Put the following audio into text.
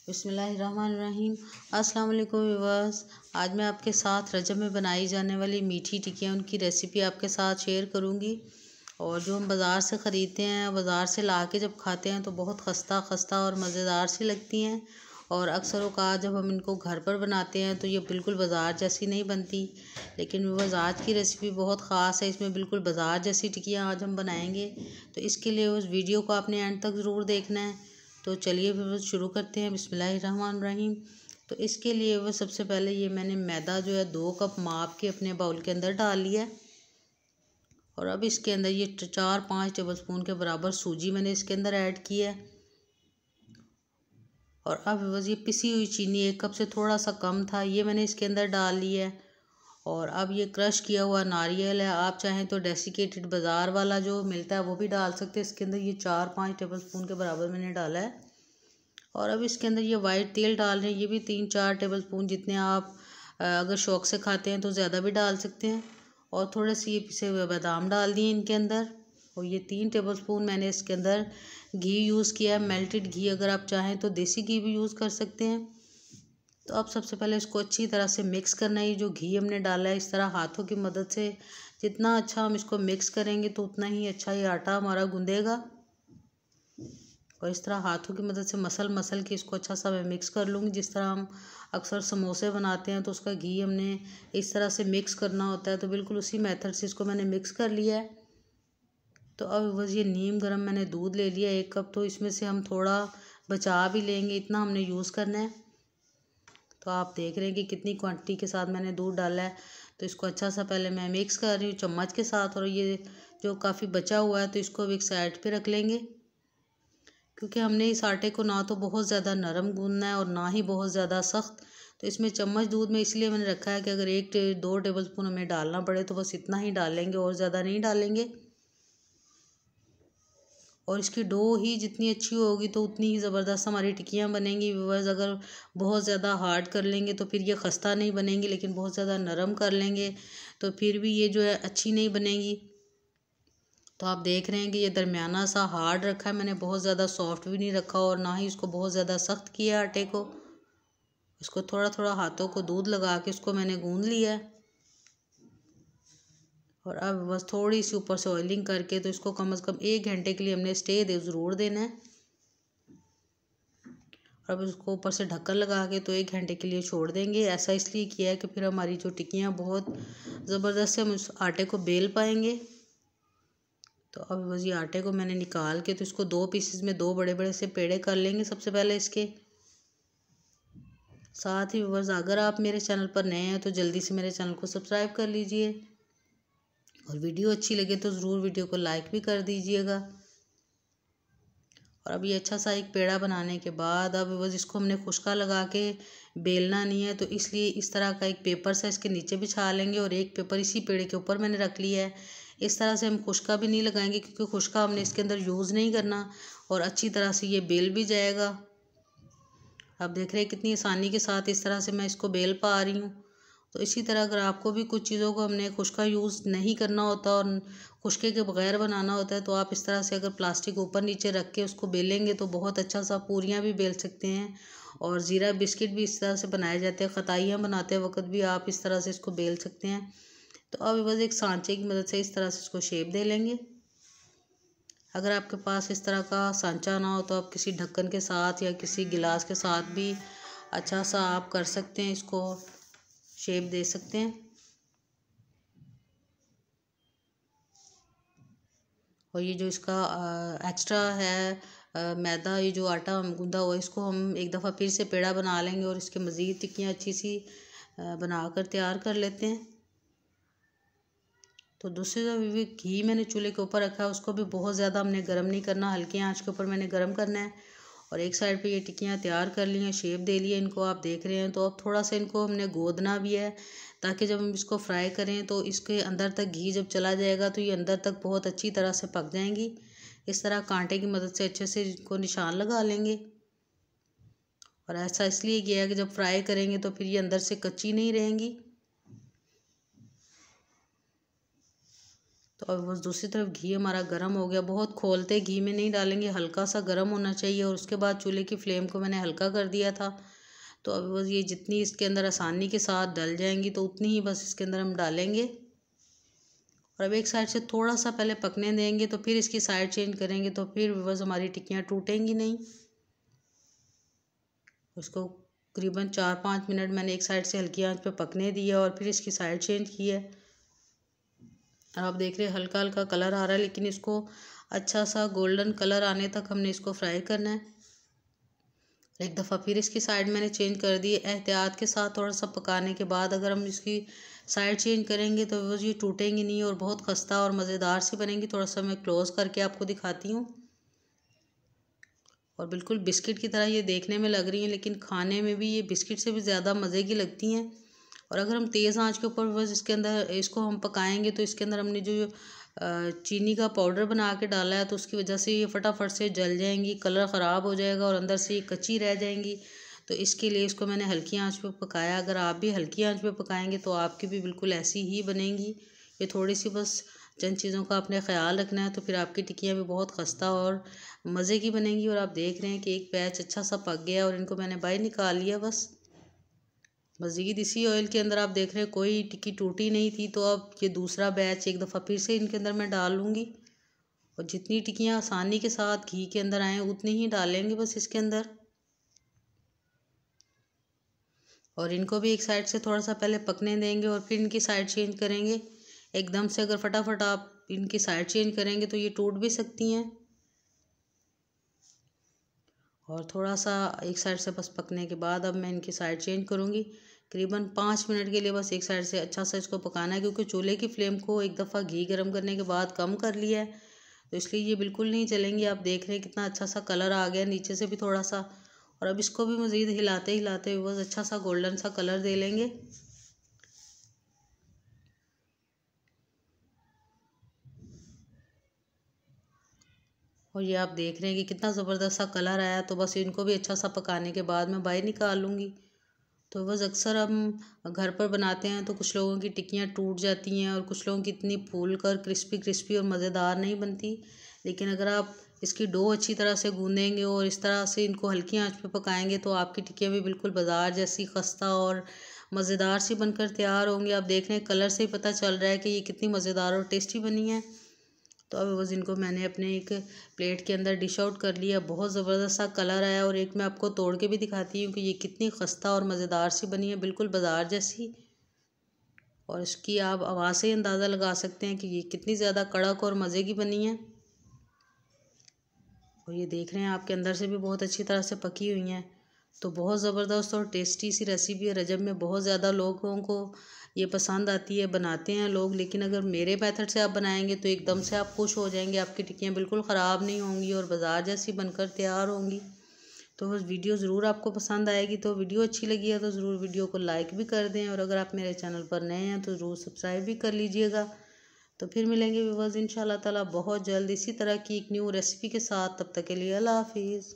बिस्मिल्लाहिर्रहमानिर्रहीम। अस्सलाम वालेकुम व्यूअर्स। आज मैं आपके साथ रजब में बनाई जाने वाली मीठी टिक्कियाँ उनकी रेसिपी आपके साथ शेयर करूँगी। और जो हम बाज़ार से ख़रीदते हैं, बाज़ार से ला के जब खाते हैं तो बहुत खस्ता खस्ता और मज़ेदार सी लगती हैं। और अक्सर औक़ात जब हम इनको घर पर बनाते हैं तो ये बिल्कुल बाज़ार जैसी नहीं बनती। लेकिन व्यूअर्स, आज की रेसिपी बहुत ख़ास है, इसमें बिल्कुल बाज़ार जैसी टिक्कियाँ आज हम बनाएंगे। तो इसके लिए उस वीडियो को आपने एंड तक ज़रूर देखना है। तो चलिए फिर शुरू करते हैं। बिस्मिल्लाहिर्रहमानिर्रहीम। तो इसके लिए वो सबसे पहले ये मैंने मैदा जो है 2 कप माप के अपने बाउल के अंदर डाल लिया है। और अब इसके अंदर ये 4-5 टेबलस्पून के बराबर सूजी मैंने इसके अंदर ऐड की है। और अब बस ये पिसी हुई चीनी 1 कप से थोड़ा सा कम था, ये मैंने इसके अंदर डाल ली है। और अब ये क्रश किया हुआ नारियल है, आप चाहें तो डेसिकेटेड बाज़ार वाला जो मिलता है वो भी डाल सकते हैं। इसके अंदर ये 4-5 टेबलस्पून के बराबर मैंने डाला है। और अब इसके अंदर ये वाइट तेल डाल रहे हैं, ये भी 3-4 टेबलस्पून जितने आप अगर शौक़ से खाते हैं तो ज़्यादा भी डाल सकते हैं। और थोड़े से ये पिसे हुए बादाम डाल दिए इनके अंदर। और ये 3 टेबलस्पून मैंने इसके अंदर घी यूज़ किया है, मेल्टेड घी। अगर आप चाहें तो देसी घी भी यूज़ कर सकते हैं। तो अब सबसे पहले इसको अच्छी तरह से मिक्स करना है। ये जो घी हमने डाला है, इस तरह हाथों की मदद से जितना अच्छा हम इसको मिक्स करेंगे तो उतना ही अच्छा ये आटा हमारा गूंदेगा। और इस तरह हाथों की मदद से मसल के इसको अच्छा सा मैं मिक्स कर लूँगी। जिस तरह हम अक्सर समोसे बनाते हैं तो उसका घी हमने इस तरह से मिक्स करना होता है, तो बिल्कुल उसी मेथड से इसको मैंने मिक्स कर लिया है। तो अब बस ये नीम गर्म मैंने दूध ले लिया 1 कप, तो इसमें से हम थोड़ा बचा भी लेंगे, इतना हमने यूज़ करना है। तो आप देख रहे हैं कि कितनी क्वांटिटी के साथ मैंने दूध डाला है। तो इसको अच्छा सा पहले मैं मिक्स कर रही हूँ चम्मच के साथ। और ये जो काफ़ी बचा हुआ है तो इसको अब एक साइड पे रख लेंगे, क्योंकि हमने इस आटे को ना तो बहुत ज़्यादा नरम गूंदना है और ना ही बहुत ज़्यादा सख्त। तो इसमें चम्मच दूध में इसलिए मैंने रखा है कि अगर 1-2 टेबलस्पून हमें डालना पड़े तो बस इतना ही डालेंगे और ज़्यादा नहीं डालेंगे। और इसकी डो ही जितनी अच्छी होगी तो उतनी ही ज़बरदस्त हमारी टिक्कियाँ बनेंगी व्यूअर्स। अगर बहुत ज़्यादा हार्ड कर लेंगे तो फिर ये खस्ता नहीं बनेंगी, लेकिन बहुत ज़्यादा नरम कर लेंगे तो फिर भी ये जो है अच्छी नहीं बनेगी। तो आप देख रहे हैं कि ये दरमियाना सा हार्ड रखा है मैंने, बहुत ज़्यादा सॉफ्ट भी नहीं रखा और ना ही इसको बहुत ज़्यादा सख्त किया आटे को। इसको थोड़ा थोड़ा हाथों को दूध लगा के इसको मैंने गूंद लिया है। और अब बस थोड़ी सी ऊपर से ऑयलिंग करके तो इसको कम से कम 1 घंटे के लिए हमने स्टे ज़रूर देना है। और अब इसको ऊपर से ढक्कन लगा के तो 1 घंटे के लिए छोड़ देंगे। ऐसा इसलिए किया है कि फिर हमारी जो टिक्कियाँ बहुत ज़बरदस्त से हम उस आटे को बेल पाएंगे। तो अब बस ये आटे को मैंने निकाल के तो इसको 2 पीसेस में 2 बड़े बड़े से पेड़े कर लेंगे सबसे पहले इसके साथ ही। बस अगर आप मेरे चैनल पर नए हैं तो जल्दी से मेरे चैनल को सब्सक्राइब कर लीजिए। और वीडियो अच्छी लगे तो ज़रूर वीडियो को लाइक भी कर दीजिएगा। और अब ये अच्छा सा एक पेड़ा बनाने के बाद अब बस इसको हमने खुशका लगा के बेलना नहीं है, तो इसलिए इस तरह का एक पेपर सा इसके नीचे बिछा लेंगे और एक पेपर इसी पेड़े के ऊपर मैंने रख लिया है। इस तरह से हम खुशका भी नहीं लगाएंगे, क्योंकि खुशका हमने इसके अंदर यूज़ नहीं करना और अच्छी तरह से ये बेल भी जाएगा। आप देख रहे हैं कितनी आसानी के साथ इस तरह से मैं इसको बेल पा रही हूँ। तो इसी तरह अगर आपको भी कुछ चीज़ों को हमने खुशका यूज़ नहीं करना होता और खुशके के बगैर बनाना होता है, तो आप इस तरह से अगर प्लास्टिक ऊपर नीचे रख के उसको बेलेंगे तो बहुत अच्छा सा पूरियाँ भी बेल सकते हैं। और ज़ीरा बिस्किट भी इस तरह से बनाए जाते हैं, खताइयाँ बनाते वक्त भी आप इस तरह से इसको बेल सकते हैं। तो अब बस एक सांचे की मदद से इस तरह से इसको शेप दे लेंगे। अगर आपके पास इस तरह का सांचा ना हो तो आप किसी ढक्कन के साथ या किसी गिलास के साथ भी अच्छा सा आप कर सकते हैं, इसको शेप दे सकते हैं। और ये जो इसका एक्स्ट्रा है मैदा, ये जो आटा हम गूंदा हुआ, इसको हम एक दफ़ा फिर से पेड़ा बना लेंगे और इसके मज़ीद टिक्कियाँ अच्छी सी बनाकर तैयार कर लेते हैं। तो दूसरी तरफ घी मैंने चूल्हे के ऊपर रखा है, उसको भी बहुत ज़्यादा हमने गर्म नहीं करना, हल्की आंच के ऊपर मैंने गर्म करना है। और एक साइड पे ये टिक्कियाँ तैयार कर ली हैं, शेप दे लिए इनको, आप देख रहे हैं। तो अब थोड़ा सा इनको हमने गोदना भी है, ताकि जब हम इसको फ्राई करें तो इसके अंदर तक घी जब चला जाएगा तो ये अंदर तक बहुत अच्छी तरह से पक जाएंगी। इस तरह कांटे की मदद से अच्छे से इनको निशान लगा लेंगे। और ऐसा इसलिए किया है कि जब फ्राई करेंगे तो फिर ये अंदर से कच्ची नहीं रहेंगी। तो अब बस दूसरी तरफ घी हमारा गर्म हो गया। बहुत खोलते घी में नहीं डालेंगे, हल्का सा गर्म होना चाहिए। और उसके बाद चूल्हे की फ्लेम को मैंने हल्का कर दिया था। तो अब बस ये जितनी इसके अंदर आसानी के साथ डल जाएंगी तो उतनी ही बस इसके अंदर हम डालेंगे। और अब एक साइड से थोड़ा सा पहले पकने देंगे, तो फिर इसकी साइड चेंज करेंगे, तो फिर बस हमारी टिक्कियाँ टूटेंगी नहीं। उसको करीबन 4-5 मिनट मैंने एक साइड से हल्की आंच पे पकने दिया और फिर इसकी साइड चेंज की है। आप देख रहे हैं हल्का हल्का कलर आ रहा है, लेकिन इसको अच्छा सा गोल्डन कलर आने तक हमने इसको फ्राई करना है। एक दफ़ा फिर इसकी साइड मैंने चेंज कर दी। एहतियात के साथ थोड़ा सा पकाने के बाद अगर हम इसकी साइड चेंज करेंगे तो वो ये टूटेंगी नहीं और बहुत खस्ता और मज़ेदार सी बनेंगी। थोड़ा सा मैं क्लोज़ करके आपको दिखाती हूँ। और बिल्कुल बिस्किट की तरह ये देखने में लग रही हैं, लेकिन खाने में भी ये बिस्किट से भी ज़्यादा मज़े की लगती हैं। और अगर हम तेज़ आंच के ऊपर बस इसके अंदर इसको हम पकाएंगे तो इसके अंदर हमने जो चीनी का पाउडर बना के डाला है तो उसकी वजह से ये फटाफट से जल जाएंगी, कलर ख़राब हो जाएगा और अंदर से ये कच्ची रह जाएंगी। तो इसके लिए इसको मैंने हल्की आंच पे पकाया। अगर आप भी हल्की आंच पे पकाएंगे तो आपकी भी बिल्कुल ऐसी ही बनेंगी। ये थोड़ी सी बस चंद चीज़ों का आपने ख्याल रखना है, तो फिर आपकी टिक्कियाँ भी बहुत खस्ता और मज़े की बनेंगी। और आप देख रहे हैं कि एक बैच अच्छा सा पक गया और इनको मैंने बाहर निकाल लिया। बस मज़ीद इसी ऑयल के अंदर आप देख रहे हैं कोई टिक्की टूटी नहीं थी। तो अब ये दूसरा बैच एक दफ़ा फिर से इनके अंदर मैं डाल लूँगी। और जितनी टिक्कियाँ आसानी के साथ घी के अंदर आएँ उतनी ही डालेंगे बस इसके अंदर। और इनको भी एक साइड से थोड़ा सा पहले पकने देंगे और फिर इनकी साइड चेंज करेंगे। एकदम से अगर फटाफट आप इनकी साइड चेंज करेंगे तो ये टूट भी सकती हैं। और थोड़ा सा एक साइड से बस पकने के बाद अब मैं इनकी साइड चेंज करूँगी। करीबन 5 मिनट के लिए बस एक साइड से अच्छा सा इसको पकाना है, क्योंकि चूल्हे की फ्लेम को एक दफ़ा घी गर्म करने के बाद कम कर लिया है, तो इसलिए ये बिल्कुल नहीं चलेंगी। आप देख रहे हैं कितना अच्छा सा कलर आ गया नीचे से भी थोड़ा सा। और अब इसको भी मज़ीद हिलाते हिलाते बस अच्छा सा गोल्डन सा कलर दे लेंगे। और ये आप देख रहे हैं कि कितना ज़बरदस्त सा कलर आया। तो बस इनको भी अच्छा सा पकाने के बाद मैं बाहर निकाल लूँगी। तो बस अक्सर हम घर पर बनाते हैं तो कुछ लोगों की टिक्कियाँ टूट जाती हैं और कुछ लोगों की इतनी फूल कर क्रिस्पी क्रिस्पी और मज़ेदार नहीं बनती। लेकिन अगर आप इसकी डो अच्छी तरह से गूँधेंगे और इस तरह से इनको हल्की आंच पे पकाएंगे तो आपकी टिक्कियाँ भी बिल्कुल बाज़ार जैसी खस्ता और मज़ेदार सी बनकर तैयार होंगी। आप देख रहे हैं कलर से ही पता चल रहा है कि ये कितनी मज़ेदार और टेस्टी बनी है। तो अब बस इनको मैंने अपने एक प्लेट के अंदर डिश आउट कर लिया। बहुत ज़बरदस्त सा कलर आया। और एक मैं आपको तोड़ के भी दिखाती हूँ कि ये कितनी खस्ता और मज़ेदार सी बनी है, बिल्कुल बाज़ार जैसी। और इसकी आप आवाज़ से ही अंदाज़ा लगा सकते हैं कि ये कितनी ज़्यादा कड़क और मज़े की बनी है। और ये देख रहे हैं आपके अंदर से भी बहुत अच्छी तरह से पकी हुई हैं। तो बहुत ज़बरदस्त और टेस्टी सी रेसिपी है। रजब में बहुत ज़्यादा लोगों को ये पसंद आती है, बनाते हैं लोग। लेकिन अगर मेरे मेथड से आप बनाएंगे तो एकदम से आप खुश हो जाएंगे। आपकी टिक्कियाँ बिल्कुल ख़राब नहीं होंगी और बाज़ार जैसी बनकर तैयार होंगी। तो बस वीडियो ज़रूर आपको पसंद आएगी। तो वीडियो अच्छी लगी है तो ज़रूर वीडियो को लाइक भी कर दें। और अगर आप मेरे चैनल पर नए हैं तो ज़रूर सब्सक्राइब भी कर लीजिएगा। तो फिर मिलेंगे व्यूअर्स इंशाल्लाह ताला बहुत जल्द इसी तरह की एक न्यू रेसिपी के साथ। तब तक के लिए अल्लाह हाफिज़।